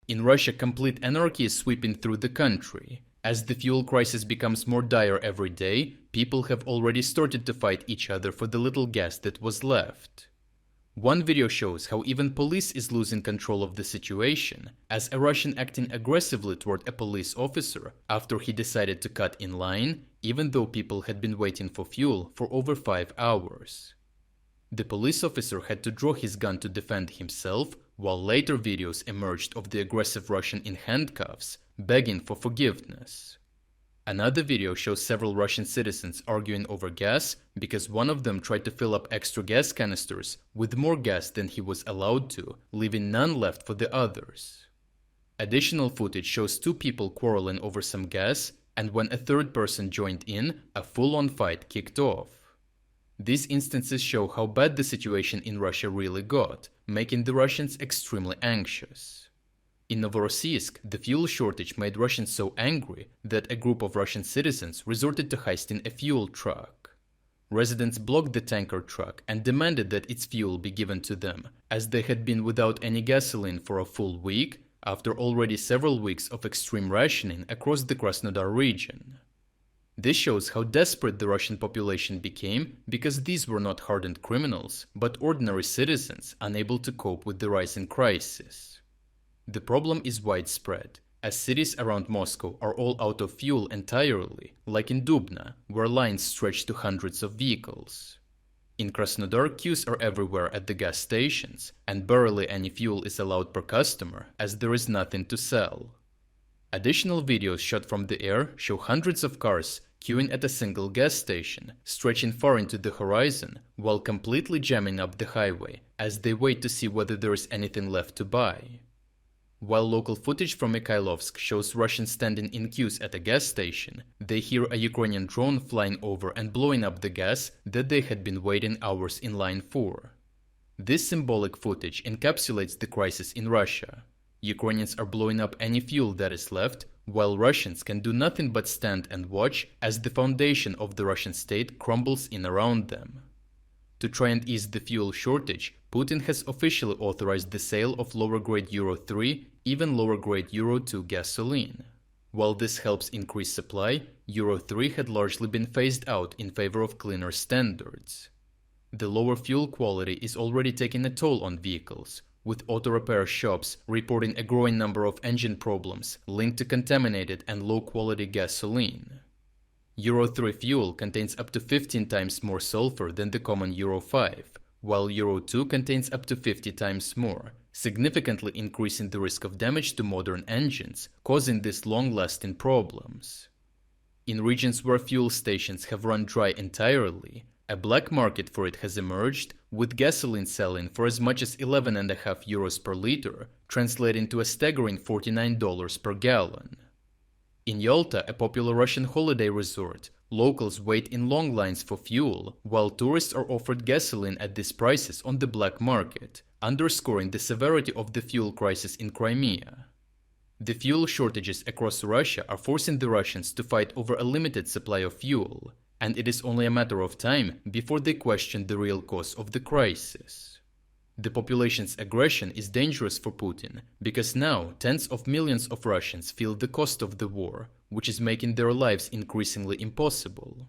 In Russia, complete anarchy is sweeping through the country. As the fuel crisis becomes more dire every day, people have already started to fight each other for the little gas that was left. One video shows how even police is losing control of the situation, as a Russian acting aggressively toward a police officer after he decided to cut in line, even though people had been waiting for fuel for over 5 hours. The police officer had to draw his gun to defend himself, while later videos emerged of the aggressive Russian in handcuffs, begging for forgiveness. Another video shows several Russian citizens arguing over gas because one of them tried to fill up extra gas canisters with more gas than he was allowed to, leaving none left for the others. Additional footage shows two people quarreling over some gas, and when a third person joined in, a full-on fight kicked off. These instances show how bad the situation in Russia really got, making the Russians extremely anxious. In Novorossiysk, the fuel shortage made Russians so angry that a group of Russian citizens resorted to heisting a fuel truck. Residents blocked the tanker truck and demanded that its fuel be given to them, as they had been without any gasoline for a full week, after already several weeks of extreme rationing across the Krasnodar region. This shows how desperate the Russian population became because these were not hardened criminals, but ordinary citizens unable to cope with the rising crisis. The problem is widespread, as cities around Moscow are all out of fuel entirely, like in Dubna, where lines stretch to hundreds of vehicles. In Krasnodar, queues are everywhere at the gas stations, and barely any fuel is allowed per customer, as there is nothing to sell. Additional videos shot from the air show hundreds of cars queuing at a single gas station, stretching far into the horizon, while completely jamming up the highway, as they wait to see whether there is anything left to buy. While local footage from Mikhailovsk shows Russians standing in queues at a gas station, they hear a Ukrainian drone flying over and blowing up the gas that they had been waiting hours in line for. This symbolic footage encapsulates the crisis in Russia. Ukrainians are blowing up any fuel that is left, while Russians can do nothing but stand and watch as the foundation of the Russian state crumbles in around them. To try and ease the fuel shortage, Putin has officially authorized the sale of lower-grade Euro 3, even lower-grade Euro 2 gasoline. While this helps increase supply, Euro 3 had largely been phased out in favor of cleaner standards. The lower fuel quality is already taking a toll on vehicles, with auto repair shops reporting a growing number of engine problems linked to contaminated and low-quality gasoline. Euro 3 fuel contains up to 15 times more sulfur than the common Euro 5, while Euro 2 contains up to 50 times more, significantly increasing the risk of damage to modern engines, causing these long-lasting problems. In regions where fuel stations have run dry entirely, a black market for it has emerged, with gasoline selling for as much as 11.5 euros per liter, translating to a staggering $49 per gallon. In Yalta, a popular Russian holiday resort, locals wait in long lines for fuel, while tourists are offered gasoline at these prices on the black market, underscoring the severity of the fuel crisis in Crimea. The fuel shortages across Russia are forcing the Russians to fight over a limited supply of fuel, and it is only a matter of time before they question the real cause of the crisis. The population's aggression is dangerous for Putin, because now tens of millions of Russians feel the cost of the war, which is making their lives increasingly impossible.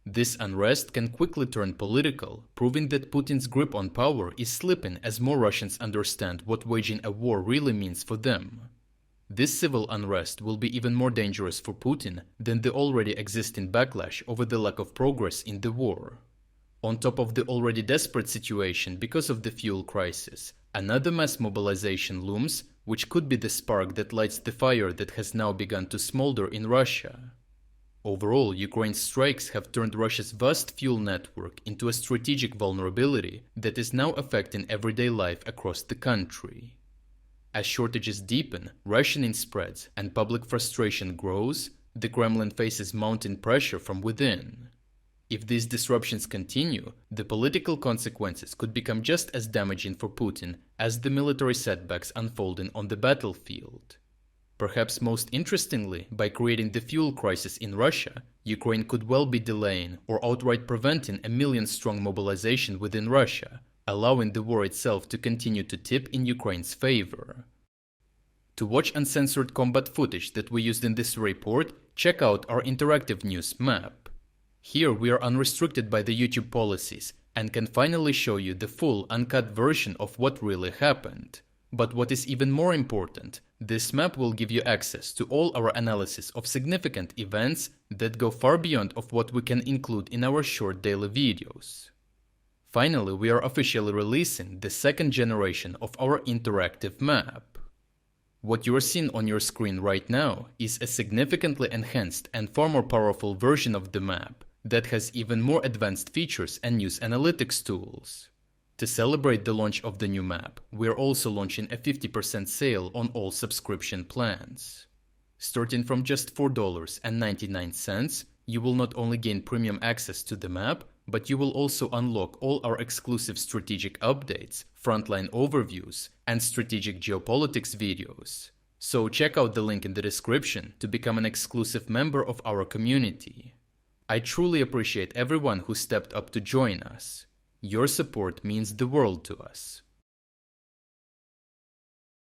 This unrest can quickly turn political, proving that Putin's grip on power is slipping as more Russians understand what waging a war really means for them. This civil unrest will be even more dangerous for Putin than the already existing backlash over the lack of progress in the war. On top of the already desperate situation because of the fuel crisis, another mass mobilization looms, which could be the spark that lights the fire that has now begun to smolder in Russia. Overall, Ukraine's strikes have turned Russia's vast fuel network into a strategic vulnerability that is now affecting everyday life across the country. As shortages deepen, rationing spreads, and public frustration grows, the Kremlin faces mounting pressure from within. If these disruptions continue, the political consequences could become just as damaging for Putin as the military setbacks unfolding on the battlefield. Perhaps most interestingly, by creating the fuel crisis in Russia, Ukraine could well be delaying or outright preventing a million-strong mobilization within Russia, allowing the war itself to continue to tip in Ukraine's favor. To watch uncensored combat footage that we used in this report, check out our interactive news map. Here we are unrestricted by the YouTube policies and can finally show you the full uncut version of what really happened. But what is even more important, this map will give you access to all our analysis of significant events that go far beyond of what we can include in our short daily videos. Finally, we are officially releasing the second generation of our interactive map. What you are seeing on your screen right now is a significantly enhanced and far more powerful version of the map that has even more advanced features and news analytics tools. To celebrate the launch of the new map, we are also launching a 50% sale on all subscription plans. Starting from just $4.99, you will not only gain premium access to the map, but you will also unlock all our exclusive strategic updates, frontline overviews, and strategic geopolitics videos. So check out the link in the description to become an exclusive member of our community. I truly appreciate everyone who stepped up to join us. Your support means the world to us.